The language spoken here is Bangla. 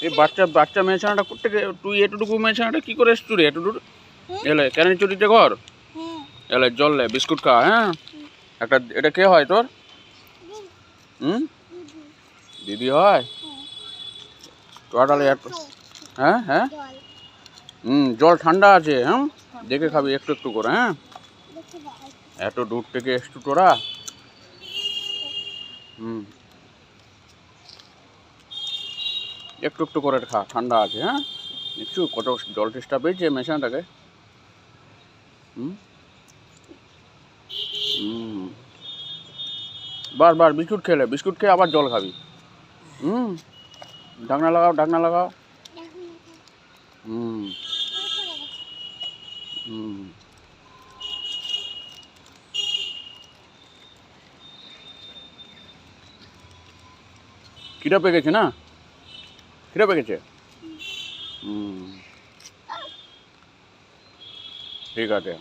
এই বাচ্চা বাচ্চা মেয়েছানাটা কোথেকে, তুই এতটুকু মেয়েছানাটা কি করে এসছু রে এতটুকু? এলে কেন চুরিতে ঘর? এলে জল লে, বিস্কুট খা। হ্যাঁ একটা, এটা কে হয় তোর? হুম, দিদি হয়। টোটালি হ্যাঁ হ্যাঁ জল ঠান্ডা আছে। হ্যাঁ দেখে খাবি একটু একটু করে। হ্যাঁ এত দূর থেকে এসছু তোরা। একটু একটু করে খা, ঠান্ডা আছে। হ্যাঁ একটু কত জল তেষ্টা পেয়েছে মেশানটাকে। হুম হুম বার বিস্কুট খেলে, বিস্কুট খেয়ে আবার জল খাবি। হুম ঢাকনা লাগাও, ঢাকনা লাগাও। হুম হুম খিদে পেয়ে গেছে না? খিদে পেয়ে গেছে। হুম ঠিক আছে।